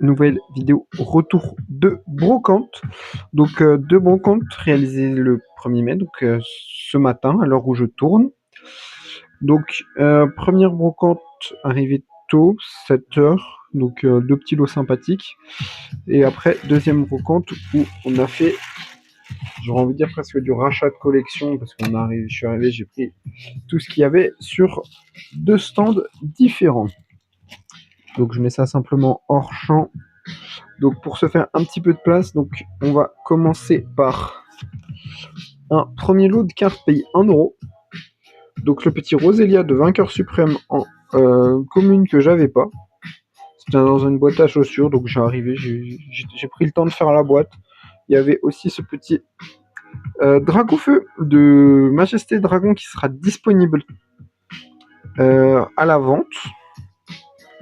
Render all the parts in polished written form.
nouvelle vidéo retour de brocante. Donc deux brocantes réalisées le 1er mai, donc ce matin à l'heure où je tourne. Donc première brocante arrivée tôt, 7h, donc deux petits lots sympathiques. Et après deuxième brocante où on a fait, j'aurais envie de dire presque du rachat de collection, parce je suis arrivé, j'ai pris tout ce qu'il y avait sur deux stands différents. Donc je mets ça simplement hors champ. Donc pour se faire un petit peu de place, donc on va commencer par un premier lot de cartes payé 1€. Donc le petit Roselia de Vainqueur Suprême en commune que j'avais pas. C'était dans une boîte à chaussures, donc j'ai arrivé, j'ai pris le temps de faire la boîte. Il y avait aussi ce petit Dragofeu de Majesté Dragon qui sera disponible à la vente.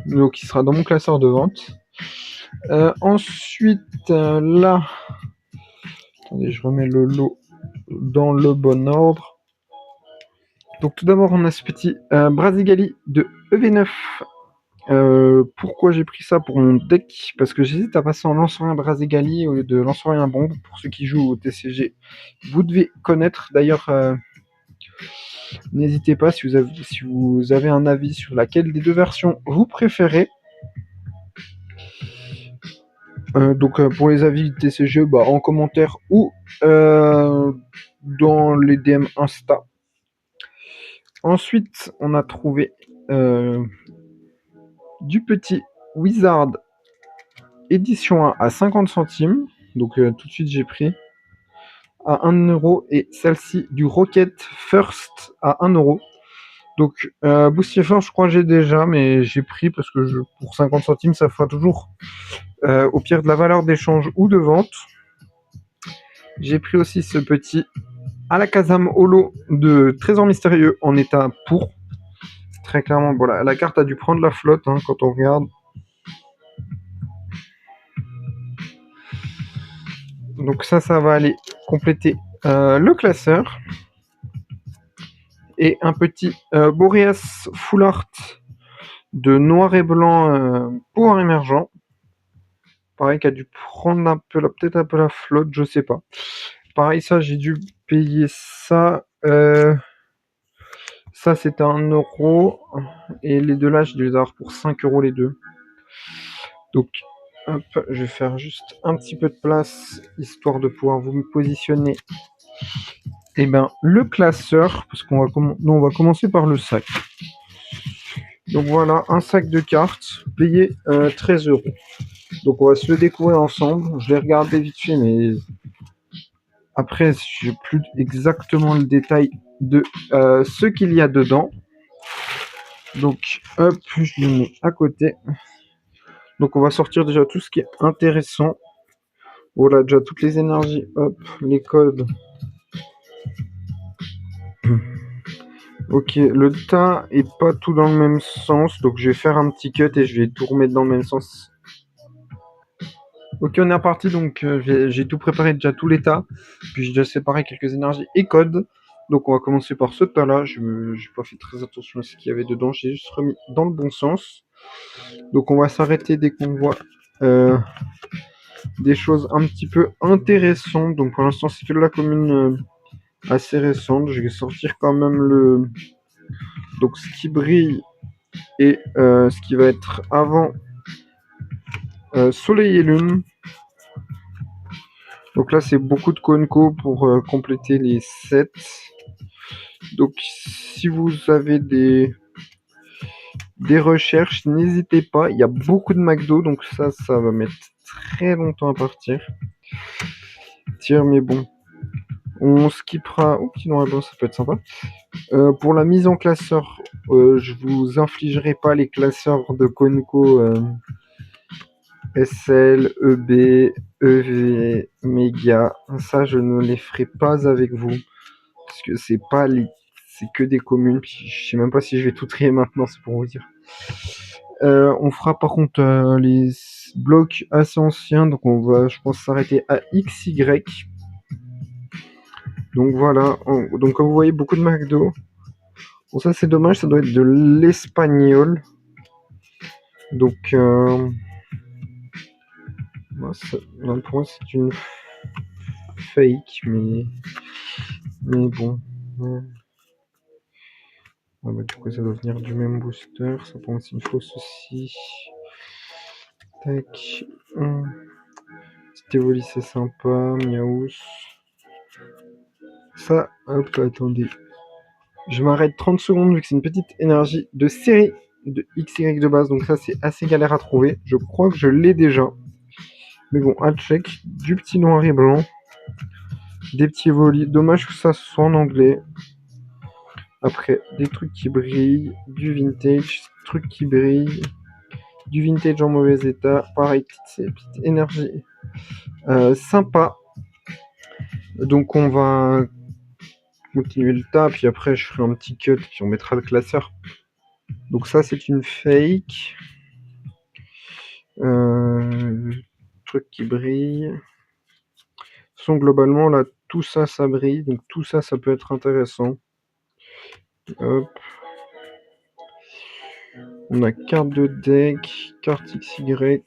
Donc il sera dans mon classeur de vente. Ensuite, là, attendez, je remets le lot dans le bon ordre. Donc tout d'abord, on a ce petit Brasigali de EV9. Pourquoi j'ai pris ça pour mon deck? Parce que j'hésite à passer en Lance-Royal Brasigali au lieu de Lance-Royal Bombe. Pour ceux qui jouent au TCG, vous devez connaître. D'ailleurs, n'hésitez pas si vous avez un avis sur laquelle des deux versions vous préférez. Donc pour les avis du TCG, en commentaire ou dans les DM Insta. Ensuite, on a trouvé du petit Wizard édition 1 à 50 centimes. Donc tout de suite j'ai pris à 1€. Et celle-ci du Rocket First à 1€. Donc Boostier Force, je crois que j'ai déjà, mais j'ai pris parce que pour 50 centimes, ça fera toujours au pire de la valeur d'échange ou de vente. J'ai pris aussi ce petit Alakazam Holo de Trésor Mystérieux en état pour. Très clairement, voilà, la carte a dû prendre la flotte quand on regarde. Donc ça va aller compléter le classeur. Et un petit Boreas Full Art de noir et blanc pour émergent. Pareil, qui a dû prendre peut-être un peu la flotte, je sais pas. Pareil, ça, j'ai dû payer ça. Ça, c'était 1€. Et les deux là, j'ai dû les avoir pour 5€ les deux. Donc, hop, je vais faire juste un petit peu de place, histoire de pouvoir vous me positionner. Et le classeur, parce qu'on on va commencer par le sac. Donc voilà, un sac de cartes payé 13€. Donc on va se le découvrir ensemble. Je l'ai regardé vite fait, mais après, j'ai plus exactement le détail de ce qu'il y a dedans. Donc hop, je le mets à côté. Donc on va sortir déjà tout ce qui est intéressant. Voilà, déjà toutes les énergies, hop, les codes. Ok, le tas est pas tout dans le même sens, donc je vais faire un petit cut et je vais tout remettre dans le même sens. Ok, on est reparti, donc j'ai tout préparé déjà tous les tas, puis j'ai déjà séparé quelques énergies et codes. Donc on va commencer par ce tas là, j'ai pas fait très attention à ce qu'il y avait dedans, j'ai juste remis dans le bon sens. Donc on va s'arrêter dès qu'on voit des choses un petit peu intéressantes. Donc pour l'instant c'est que de la commune assez récente, je vais sortir quand même donc ce qui brille et ce qui va être avant Soleil et Lune. Donc là c'est beaucoup de Konko pour compléter les sets. Donc si vous avez des recherches, n'hésitez pas, il y a beaucoup de McDo, donc ça va mettre très longtemps à partir. Tiens, mais bon, on skippera. Oh, petit noir et blanc, ça peut être sympa. Pour la mise en classeur, je vous infligerai pas les classeurs de Konko SL, EB, EV, Mega. Ça, je ne les ferai pas avec vous. Parce que c'est que des communes. Puis je sais même pas si je vais tout trier maintenant, c'est pour vous dire. On fera par contre les blocs assez anciens. Donc on va, je pense, s'arrêter à XY. Donc voilà. Donc comme vous voyez, beaucoup de McDo. Bon, ça c'est dommage, ça doit être de l'espagnol. Donc Pour moi, c'est une fake, mais bon. Ouais, du coup, ça doit venir du même booster. Ça pour moi, c'est une fausse aussi. Tac. Petite Evoli, c'est sympa. Miaous. Ça, hop, attendez. Je m'arrête 30 secondes vu que c'est une petite énergie de série de XY de base. Donc ça, c'est assez galère à trouver. Je crois que je l'ai déjà. Mais bon, à check. Du petit noir et blanc. Des petits volis. Dommage que ça soit en anglais. Après, des trucs qui brillent. Du vintage. Trucs qui brillent. Du vintage en mauvais état. Pareil, petite énergie sympa. Donc on va continuer le tas. Puis après, je ferai un petit cut. Puis on mettra le classeur. Donc ça, c'est une fake. Truc qui brille. De toute façon, globalement, là, tout ça, ça brille. Donc tout ça, ça peut être intéressant. Hop. On a carte de deck, carte XY.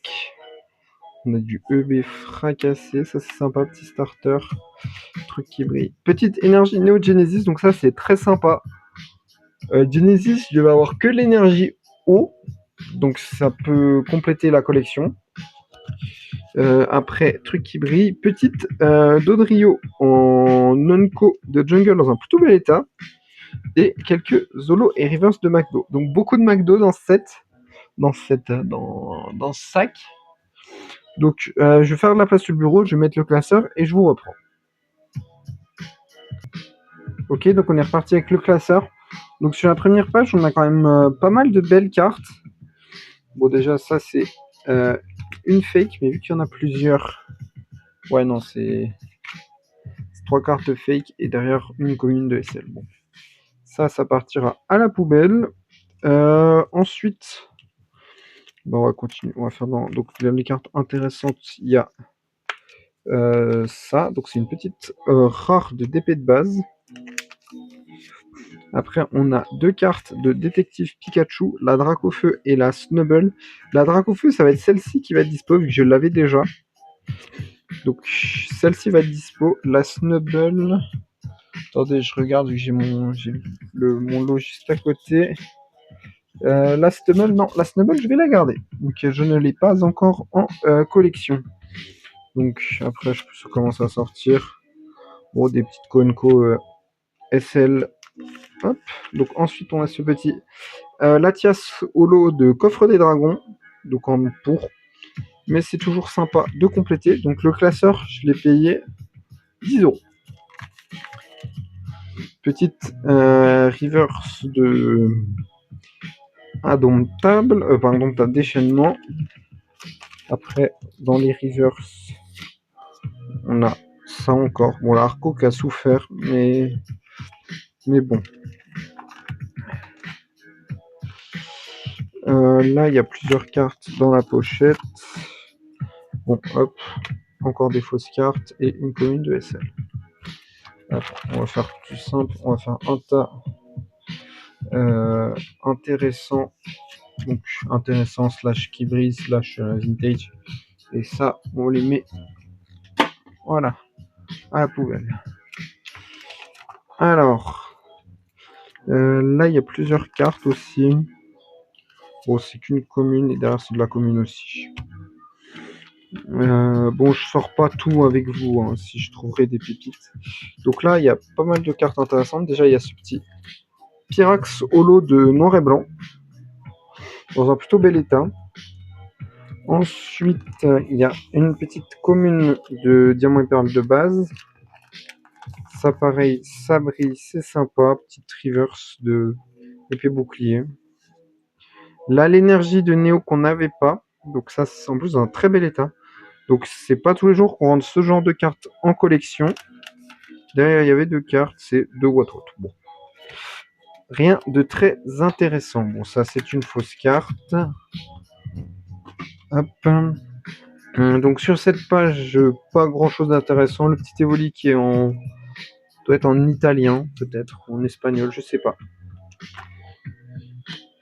On a du EB fracassé. Ça, c'est sympa. Petit starter. Truc qui brille. Petite énergie Neo Genesis. Donc ça, c'est très sympa. Genesis, je vais avoir que l'énergie eau. Donc ça peut compléter la collection. Après, truc qui brille, petite Dodrio en non-co de jungle dans un plutôt bel état. Et quelques Zolo et Reverse de McDo. Donc beaucoup de McDo dans ce sac. Donc je vais faire de la place sur le bureau, je vais mettre le classeur et je vous reprends. Ok, donc on est reparti avec le classeur. Donc sur la première page, on a quand même pas mal de belles cartes. Bon, déjà, ça, c'est une fake, mais vu qu'il y en a plusieurs... Ouais, non, c'est 3 cartes fake et derrière une commune de SL. Bon, ça partira à la poubelle. Ensuite, on va continuer. On va faire donc les cartes intéressantes. Il y a ça. Donc c'est une petite rare de DP de base. Après, on a 2 cartes de détective Pikachu, la Dracofeu et la Snubble. La Dracofeu, ça va être celle-ci qui va être dispo vu que je l'avais déjà. Donc celle-ci va être dispo. La Snubble. Attendez, je regarde vu que j'ai mon lot juste à côté. La Snubble, non, la Snubble, je vais la garder. Donc je ne l'ai pas encore en collection. Donc après, je commence à sortir. Bon, des petites Konko SL. Hop. Donc ensuite, on a ce petit Latias Holo de Coffre des Dragons. Donc en pour. Mais c'est toujours sympa de compléter. Donc le classeur, je l'ai payé 10 €. Petite reverse de indomptable, indomptable déchaînement. Après, dans les reverse, on a ça encore. Bon, l'Arco qui a souffert, mais bon. Là, il y a plusieurs cartes dans la pochette. Bon, hop, encore des fausses cartes et une commune de SL. On va faire plus simple, on va faire un tas intéressant, donc intéressant slash qui brise slash vintage. Et ça, on les met, voilà, à la poubelle. Alors, là, il y a plusieurs cartes aussi. Bon, c'est qu'une commune et derrière, c'est de la commune aussi. Bon, je sors pas tout avec vous, hein, si je trouverai des pépites. Donc là, il y a pas mal de cartes intéressantes. Déjà, il y a ce petit Pyrax Holo de noir et blanc, dans un plutôt bel état. Ensuite, il y a une petite commune de diamant et perle de base. Ça, pareil, ça brille, c'est sympa. Petite reverse de épée bouclier. Là, l'énergie de Néo qu'on n'avait pas. Donc ça, c'est en plus dans un très bel état. Donc c'est pas tous les jours qu'on rentre ce genre de cartes en collection. Derrière, il y avait 2 cartes, c'est 2 Watrot. Bon. Rien de très intéressant. Bon, ça, c'est une fausse carte. Hop. Donc sur cette page, pas grand chose d'intéressant. Le petit Evoli qui est doit être en italien, peut-être, ou en espagnol, je sais pas.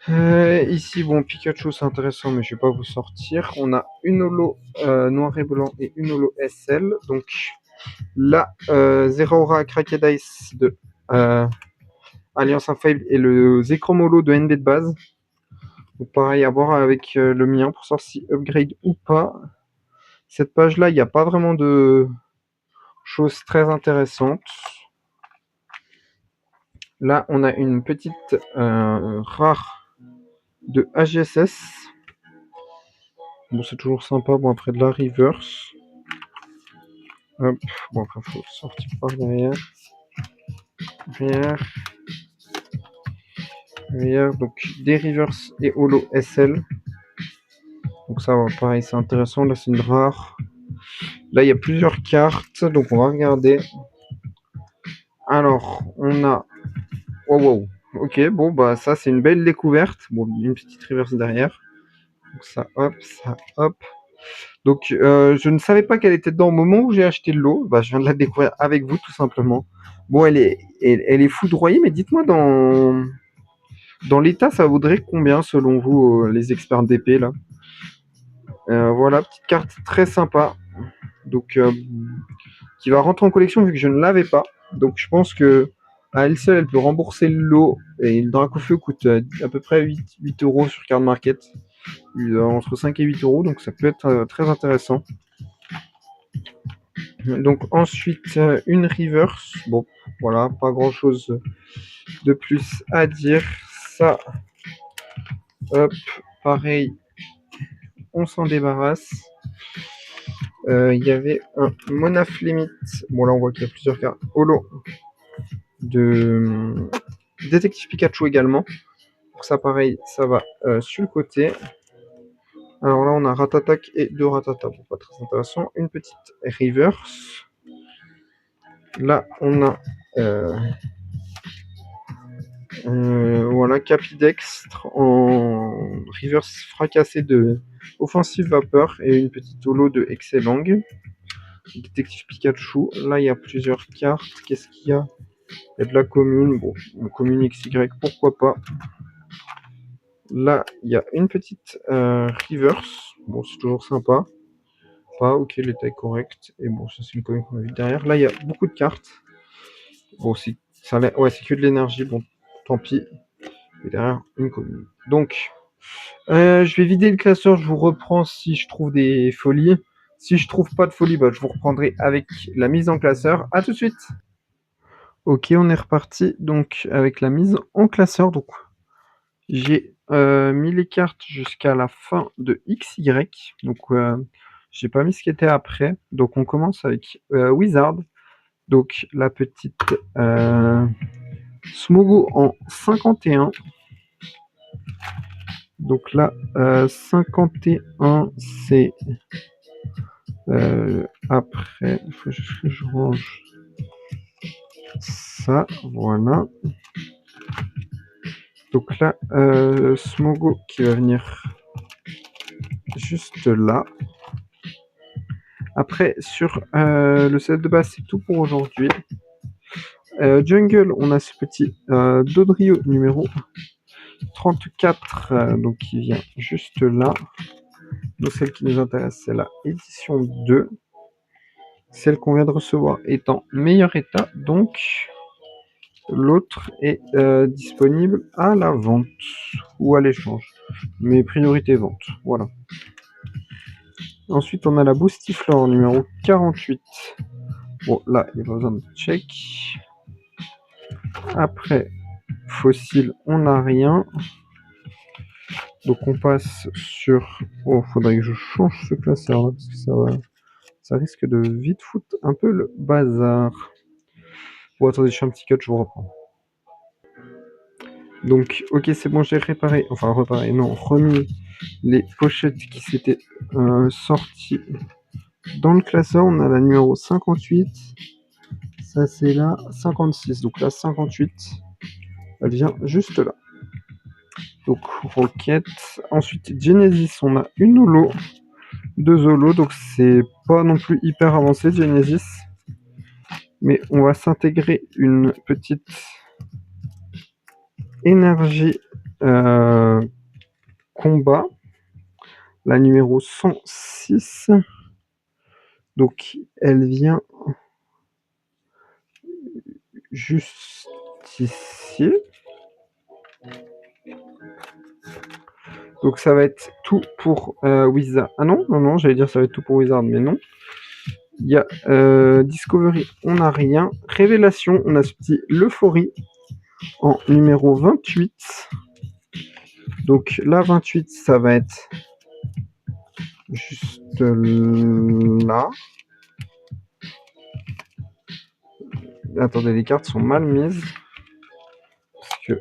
Ici, bon, Pikachu, c'est intéressant, mais je vais pas vous sortir. On a une holo noir et blanc et une holo SL. Donc là, Zeraora Crocodice de Alliance Infable et le Zekrom holo de NB de base. Donc pareil, à voir avec le mien pour savoir si upgrade ou pas. Cette page-là, il n'y a pas vraiment de choses très intéressantes. Là, on a une petite rare de AGSS. Bon, c'est toujours sympa. Bon, après de la reverse. Hop. Bon, après, faut sortir par derrière. Derrière. Donc, des reverse et holo SL. Donc, ça, pareil, c'est intéressant. Là, c'est une rare. Là, il y a plusieurs cartes. Donc, on va regarder. Alors, on a. Oh, wow. Ok, bon, bah, ça, c'est une belle découverte. Bon, une petite reverse derrière. Donc, ça, hop. Donc, je ne savais pas qu'elle était dedans au moment où j'ai acheté le lot. Bah, je viens de la découvrir avec vous, tout simplement. Bon, elle est foudroyée, mais dites-moi dans l'état, ça vaudrait combien selon vous, les experts d'épée là? Voilà, petite carte très sympa. Donc, qui va rentrer en collection vu que je ne l'avais pas. Donc, je pense que à elle seule, elle peut rembourser le lot. Et le Dracofeu coûte à peu près 8 euros sur Card Market. Entre 5 et 8 euros. Donc, ça peut être très intéressant. Donc ensuite une reverse. Bon, voilà, pas grand chose de plus à dire. Ça, hop, pareil, on s'en débarrasse. Il y avait un Monaflemite. Bon là on voit qu'il y a plusieurs cartes. Holo de Détective Pikachu également. Donc ça pareil, ça va sur le côté. Alors là on a Ratatak et deux Ratata. Bon, pas très intéressant. Une petite reverse. Là on a voilà, Capidextre en reverse fracassé de Offensive Vapeur et une petite holo de Excellang. Détective Pikachu. Là, il y a plusieurs cartes. Qu'est-ce qu'il y a? Il y a de la commune. Bon, commune XY, pourquoi pas. Là, il y a une petite reverse. Bon, c'est toujours sympa. Pas, ok, l'état est correct. Et bon, ça, c'est une commune qu'on a vu derrière. Là, il y a beaucoup de cartes. Bon, ça ouais, c'est que de l'énergie. Bon, tant pis. Et derrière, une commune. Donc, je vais vider le classeur, je vous reprends si je trouve des folies. Si je trouve pas de folie, bah, je vous reprendrai avec la mise en classeur. À tout de suite. Ok, on est reparti donc avec la mise en classeur. Donc j'ai mis les cartes jusqu'à la fin de XY. Donc j'ai pas mis ce qui était après. Donc on commence avec Wizard. Donc la petite Smogo en 51. Donc là, 51, c'est après, il faut juste que je range ça, voilà. Donc là, Smogo qui va venir juste là. Après, sur le set de base, c'est tout pour aujourd'hui. Jungle, on a ce petit Dodrio numéro 34, donc qui vient juste là. Donc celle qui nous intéresse, c'est la édition 2. Celle qu'on vient de recevoir est en meilleur état, donc l'autre est disponible à la vente ou à l'échange. Mais priorité vente, voilà. Ensuite, on a la Boostiflore numéro 48. Bon, là, il n'y a pas besoin de check. Après, fossile, on n'a rien. Donc, on passe sur... Oh, faudrait que je change ce classeur là, parce que ça risque de vite foutre un peu le bazar. Bon, attendez, je fais un petit cut, je vous reprends. Donc, ok, c'est bon, j'ai réparé, enfin reparé, non, remis les pochettes qui s'étaient sorties dans le classeur. On a la numéro 58, ça c'est la 56, donc la 58, elle vient juste là. Donc, Rocket. Ensuite, Genesis, on a une holo, deux holos, donc c'est pas non plus hyper avancé, Genesis. Mais on va s'intégrer une petite énergie combat, la numéro 106. Donc, elle vient juste ici. Donc, ça va être tout pour Wizard. Ah non, j'allais dire ça va être tout pour Wizard, mais non. Il y a Discovery, on n'a rien. Révélation, on a ce petit L'Euphorie en numéro 28. Donc là, 28, ça va être juste là. Attendez, les cartes sont mal mises. Parce que...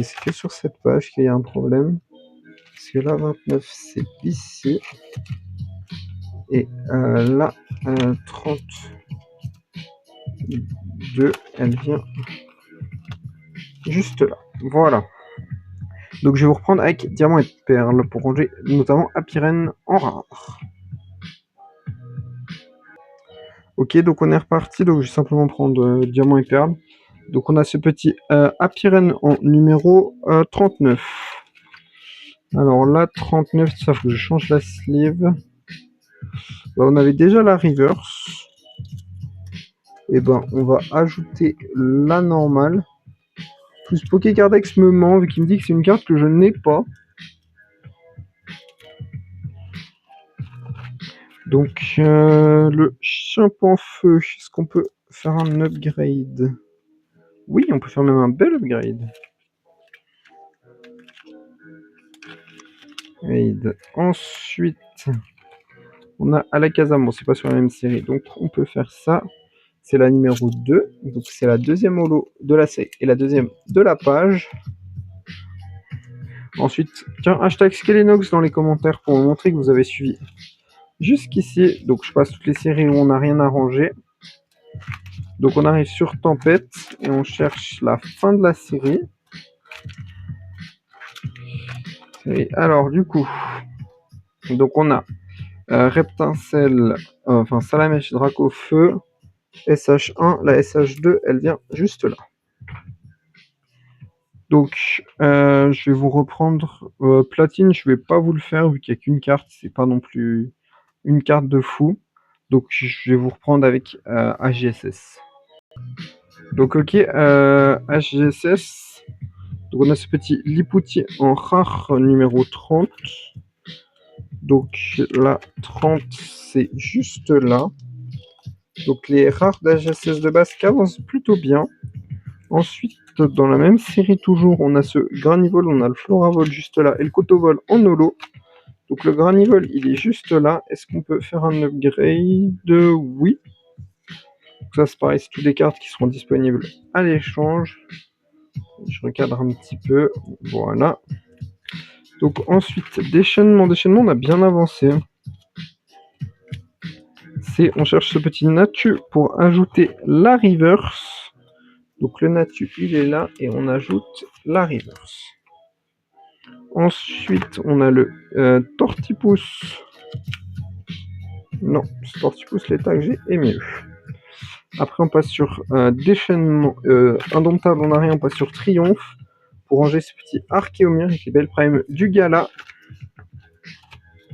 c'est que sur cette page qu'il y a un problème. Parce que là, 29, c'est ici. Et là, 32, elle vient juste là. Voilà. Donc je vais vous reprendre avec Diamant et Perle pour ranger notamment Apirène en rare. Ok, donc on est reparti. Donc je vais simplement prendre Diamant et Perle. Donc on a ce petit Apirène en numéro 39. Alors là, 39, ça faut que je change la sleeve. Bah, on avait déjà la reverse. Et ben on va ajouter la normale. Plus Pokécardex me ment vu qu'il me dit que c'est une carte que je n'ai pas. Donc le Chimpanfeu, feu, est-ce qu'on peut faire un upgrade? Oui, on peut faire même un bel upgrade. Ensuite, on a Alakazam, bon c'est pas sur la même série, donc on peut faire ça. C'est la numéro 2, donc c'est la deuxième holo de la série et la deuxième de la page. Ensuite, tiens, hashtag Skelenox dans les commentaires pour me montrer que vous avez suivi jusqu'ici. Donc je passe toutes les séries où on n'a rien à ranger. Donc on arrive sur Tempête et on cherche la fin de la série. Et alors du coup, donc on a Reptincelle, enfin Salamèche Dracofeu, SH1, la SH2, elle vient juste là. Donc je vais vous reprendre Platine, je vais pas vous le faire vu qu'il n'y a qu'une carte, c'est pas non plus une carte de fou. Donc je vais vous reprendre avec HGSS. Donc ok, HGSS. Donc on a ce petit Lipouti en rare numéro 30. Donc la 30, c'est juste là. Donc les rares d'HGSS de base qui avancent plutôt bien. Ensuite, dans la même série toujours, on a ce Granivol, on a le Floravol juste là et le Cotovol en holo. Donc le Granivol, il est juste là. Est-ce qu'on peut faire un upgrade? Oui. Donc ça, c'est pareil, c'est toutes des cartes qui seront disponibles à l'échange. Je recadre un petit peu. Voilà. Donc ensuite, déchaînement. Déchaînement, on a bien avancé. On cherche ce petit Natu pour ajouter la reverse. Donc le Natu, il est là et on ajoute la reverse. Ensuite, on a le Tortipousse. Non, ce Tortipousse, l'état que j'ai est mieux. Après, on passe sur déchaînement. Indomptable, on n'a rien, on passe sur Triomphe. Pour ranger ce petit Archéomir avec les belles primes du Gala.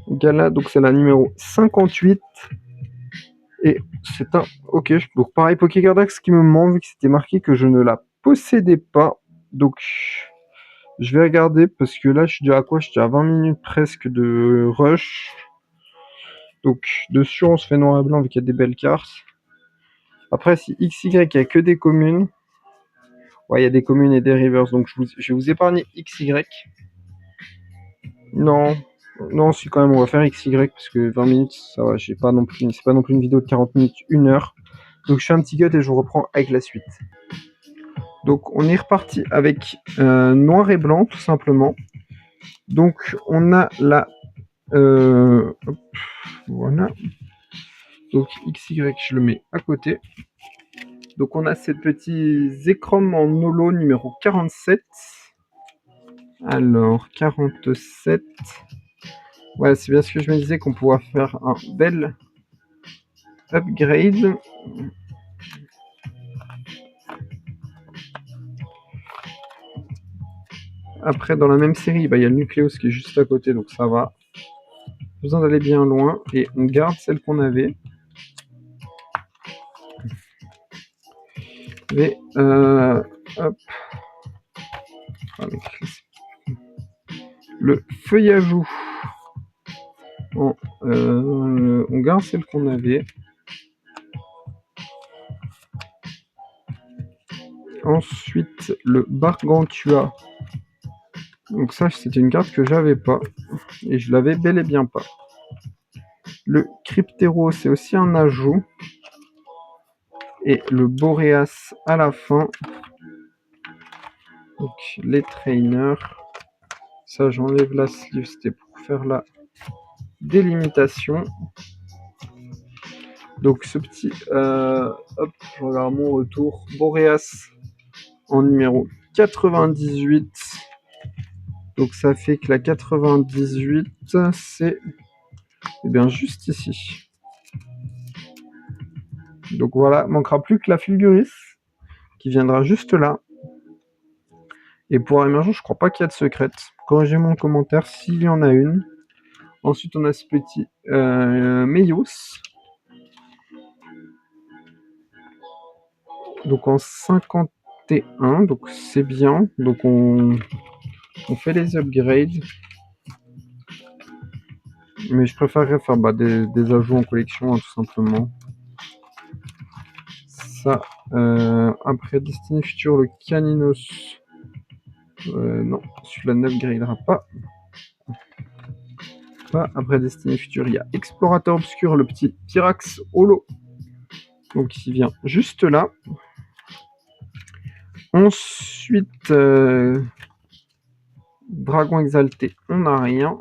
Gala, donc c'est la numéro 58. Et c'est un... Ok, donc pareil, Pokécardax qui me ment, vu que c'était marqué que je ne la possédais pas. Donc, je vais regarder, parce que là, je suis déjà à quoi? Je suis déjà à 20 minutes presque de rush. Donc, dessus, on se fait noir et blanc, vu qu'il y a des belles cartes. Après, si XY, il n'y a que des communes. Ouais, il y a des communes et des rivers, donc je vais vous épargner XY. Non, non, si quand même, on va faire XY, parce que 20 minutes, ça va, c'est pas non plus une vidéo de 40 minutes, 1 heure. Donc je fais un petit cut et je vous reprends avec la suite. Donc on est reparti avec noir et blanc, tout simplement. Donc on a la... voilà. Donc XY, je le mets à côté. Donc on a ces petits Zekrom en holo numéro 47. Alors, 47. Ouais, c'est bien ce que je me disais qu'on pouvait faire un bel upgrade. Après, dans la même série, bah, il y a le Nucleus qui est juste à côté, donc ça va. Pas besoin d'aller bien loin. Et on garde celle qu'on avait. Et hop. Le feuillajou. On garde celle qu'on avait. Ensuite, le Gargantua. Donc ça, c'était une carte que j'avais pas. Et je l'avais bel et bien pas. Le Cryptero, c'est aussi un ajout. Et le Boreas à la fin. Donc les trainers. Ça, j'enlève la sleeve, c'était pour faire la délimitation. Donc ce petit, hop, je regarde mon retour. Boreas en numéro 98. Donc ça fait que la 98, c'est bien juste ici. Donc voilà, manquera plus que la Fulguris qui viendra juste là. Et pour émergence, je crois pas qu'il y a de secrète. Corrigez mon commentaire s'il y en a une. Ensuite, on a ce petit Meios. Donc en 51, donc c'est bien. Donc on fait les upgrades. Mais je préférerais faire des ajouts en collection, hein, tout simplement. Ça, après Destiny Future, le Caninos. Non, celui-là n'upgradera pas. Après Destiny Future, il y a Explorateur Obscur, le petit Pyrax Holo. Donc il vient juste là. Ensuite, Dragon Exalté, on n'a rien.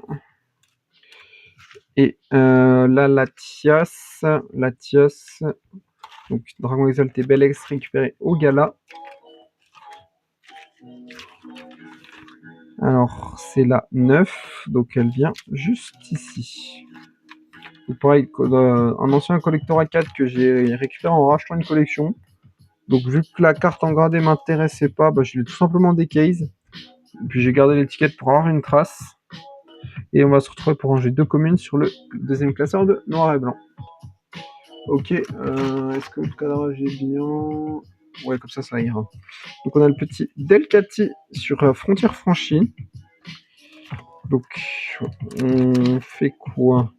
Et là, Latias, donc Dragon Exalté Belex récupéré au gala. Alors, c'est la 9, donc elle vient juste ici. Donc pareil, un ancien collector A4 que j'ai récupéré en rachetant une collection. Donc vu que la carte en gradé m'intéressait pas, bah, je l'ai tout simplement décase. Puis j'ai gardé l'étiquette pour avoir une trace. Et on va se retrouver pour ranger 2 communes sur le deuxième classeur de noir et blanc. Ok, est-ce que le cadrage est bien? Ouais, comme ça ira. Donc on a le petit Delcati sur Frontière Franchie. Donc on fait quoi?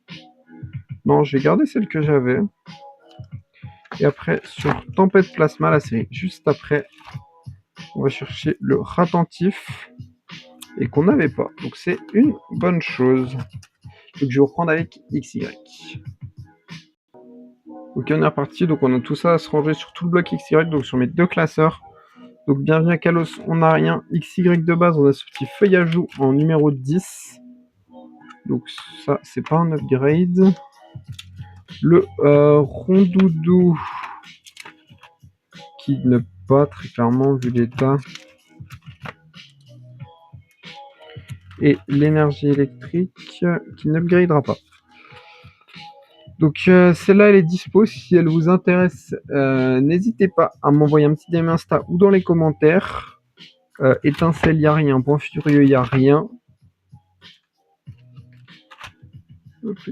Non, je vais garder celle que j'avais. Et après, sur Tempête Plasma, la série juste après, on va chercher le Ratentif et qu'on n'avait pas. Donc c'est une bonne chose. Donc je vais reprendre avec XY. Ok, on est reparti. Donc on a tout ça à se ranger sur tout le bloc XY, donc sur mes 2 classeurs. Donc bienvenue à Kalos, on n'a rien. XY de base, on a ce petit feuillajou en numéro 10. Donc ça, c'est pas un upgrade. Le Rondoudou, qui ne pas très clairement vu l'état. Et l'énergie électrique, qui n'upgradera pas. Donc celle-là, elle est dispo. Si elle vous intéresse, n'hésitez pas à m'envoyer un petit DM Insta ou dans les commentaires. Étincelle, il n'y a rien. Point furieux, il n'y a rien.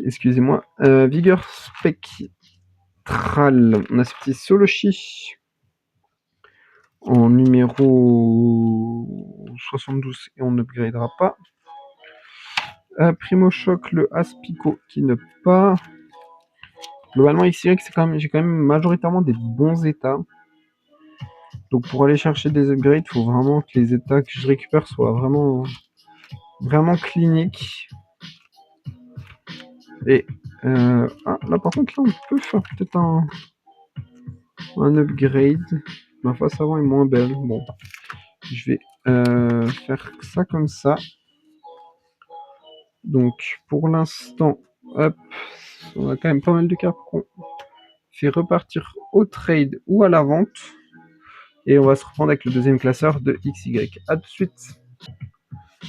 Excusez-moi. Vigueur spectrale. On a ce petit Solochi en numéro 72 et on n'upgradera pas. Primo Choc, le Aspico qui ne pas. Globalement, XY, j'ai quand même majoritairement des bons états. Donc pour aller chercher des upgrades, il faut vraiment que les états que je récupère soient vraiment cliniques. Et là par contre, là on peut faire peut-être un upgrade. Ma face avant est moins belle. Bon, je vais faire ça comme ça. Donc pour l'instant, hop, on a quand même pas mal de cartes qu'on fait repartir au trade ou à la vente. Et on va se reprendre avec le deuxième classeur de XY. A tout de suite.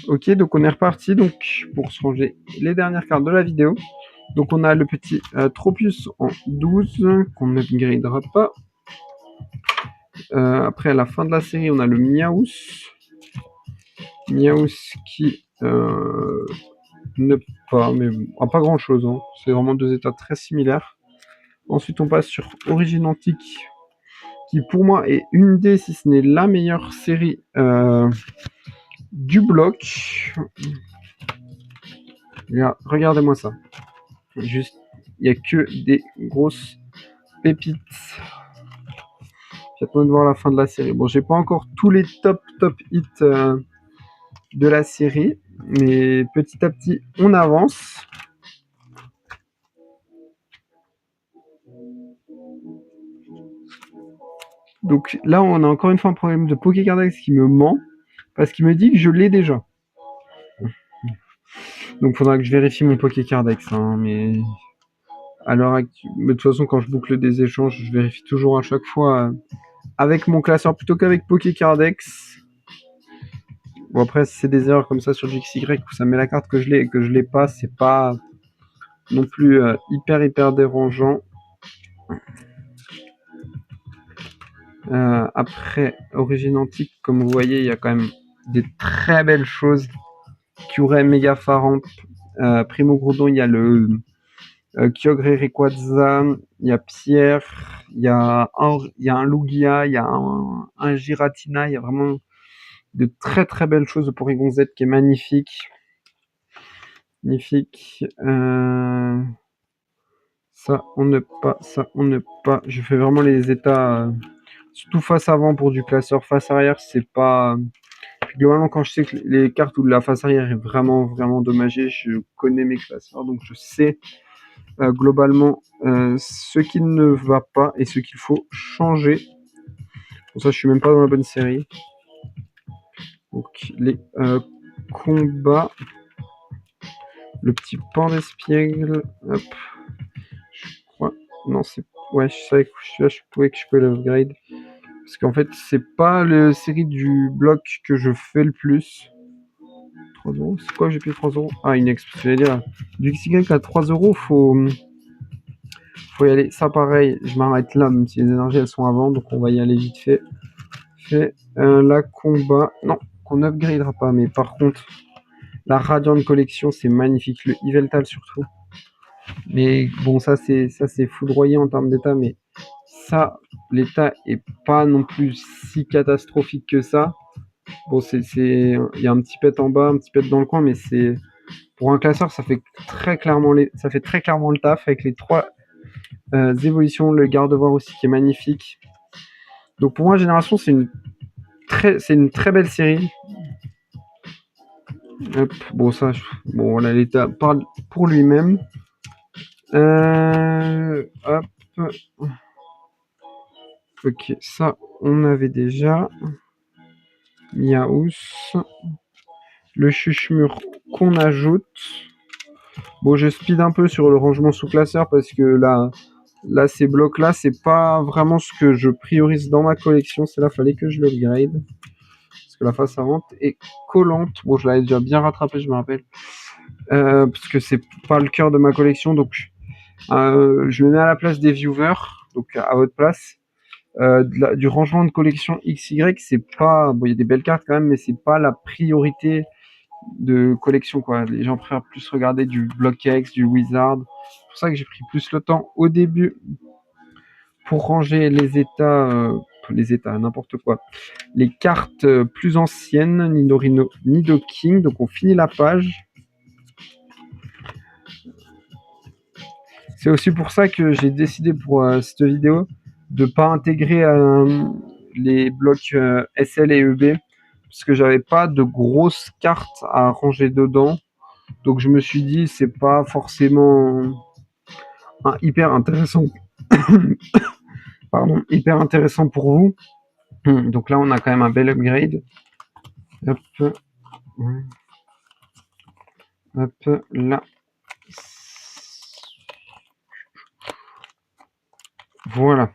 Ok, donc on est reparti donc pour se ranger les dernières cartes de la vidéo. Donc on a le petit Tropius en 12 qu'on n'upgradera pas. Après à la fin de la série, on a le Miaus Miaouski, ne pas, mais pas grand chose, hein. C'est vraiment deux états très similaires. Ensuite, on passe sur Origine Antique, qui pour moi est une des, si ce n'est la meilleure série du bloc. Regardez-moi ça. Juste, il n'y a que des grosses pépites. J'attends de voir la fin de la série. Bon, j'ai pas encore tous les top hits de la série, mais petit à petit, on avance. Donc là, on a encore une fois un problème de Pokécardex qui me ment, parce qu'il me dit que je l'ai déjà. Donc faudra que je vérifie mon Pokécardex, hein, mais à l'heure actuelle, de toute façon, quand je boucle des échanges, je vérifie toujours à chaque fois avec mon classeur plutôt qu'avec Pokécardex. Bon, après, si c'est des erreurs comme ça sur XY où ça met la carte que je l'ai et que je l'ai pas, c'est pas non plus hyper dérangeant. Après, Origine Antique, comme vous voyez, il y a quand même des très belles choses. Kyurem, Megafaramp, Primo Groudon, il y a le Kyogre Rayquaza, il y a Pierre, il y a un Lugia, il y a un Giratina, il y a vraiment de très belles choses pour Porygon Z qui est magnifique. Magnifique. Ça, on ne pas, ça, on ne pas. Je fais vraiment les états, surtout face avant pour du classeur. Face arrière, c'est pas. Globalement, quand je sais que les cartes où la face arrière est vraiment dommagée, je connais mes classeurs, donc je sais globalement ce qui ne va pas et ce qu'il faut changer. Pour ça, je suis même pas dans la bonne série. Donc, les combats. Le petit pan d'espiègle. Hop. Je crois. Non, c'est. Ouais, je savais que celui-là, je pouvais que je peux l'upgrade. Parce qu'en fait, c'est pas la série du bloc que je fais le plus. 3 euros. C'est quoi, j'ai payé 3 euros? Ah, une exp. J'allais dire. Du XY à 3 euros, faut y aller. Ça, pareil, je m'arrête là, même si les énergies elles sont avant, donc on va y aller vite fait. La combat. Non, qu'on upgradera pas, mais par contre, la Radiant Collection, c'est magnifique. Le Yveltal surtout. Mais bon, ça c'est foudroyant en termes d'état, mais ça, l'état est pas non plus si catastrophique que ça. Bon, il y a un petit pet en bas, un petit pet dans le coin, mais c'est pour un classeur, ça fait très clairement le taf avec les 3 évolutions, le garde-voir aussi qui est magnifique. Donc pour moi, Génération, c'est une très belle série. Hop, bon ça, bon voilà, l'état parle pour lui-même. Hop. Ok, ça, on avait déjà. Miaous. Le Chuchemur qu'on ajoute. Bon, je speed un peu sur le rangement sous classeur parce que là ces blocs-là, c'est pas vraiment ce que je priorise dans ma collection. C'est là, fallait que je l'upgrade. Parce que la face avant est collante. Bon, je l'avais déjà bien rattrapé, je me rappelle. Parce que c'est pas le cœur de ma collection. Donc, je me mets à la place des viewers. Donc, à votre place. Du rangement de collection XY, c'est pas. Bon, il y a des belles cartes quand même, mais c'est pas la priorité de collection, quoi. Les gens préfèrent plus regarder du BlockX, du Wizard. C'est pour ça que j'ai pris plus le temps au début pour ranger les états, n'importe quoi. Les cartes plus anciennes, Nidorino, Nidoking. Donc on finit la page. C'est aussi pour ça que j'ai décidé pour cette vidéo de pas intégrer les blocs SL et EB parce que j'avais pas de grosses cartes à ranger dedans. Donc je me suis dit c'est pas forcément hyper intéressant. Pardon, hyper intéressant pour vous. Donc là on a quand même un bel upgrade. Hop. Hop là. Voilà.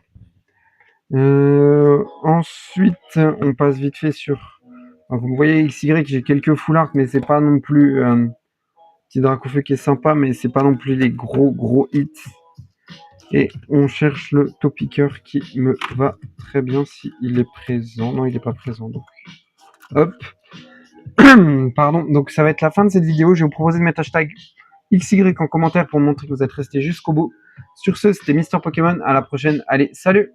Ensuite, on passe vite fait sur. Vous voyez XY, j'ai quelques full art, mais c'est pas non plus petit Dracofeu qui est sympa, mais c'est pas non plus les gros hits. Et on cherche le Topiqueur qui me va très bien s'il est présent. Non, il est pas présent donc. Hop. Pardon, donc ça va être la fin de cette vidéo. Je vais vous proposer de mettre hashtag XY en commentaire pour montrer que vous êtes resté jusqu'au bout. Sur ce, c'était Mister Pokémon. À la prochaine. Allez, salut!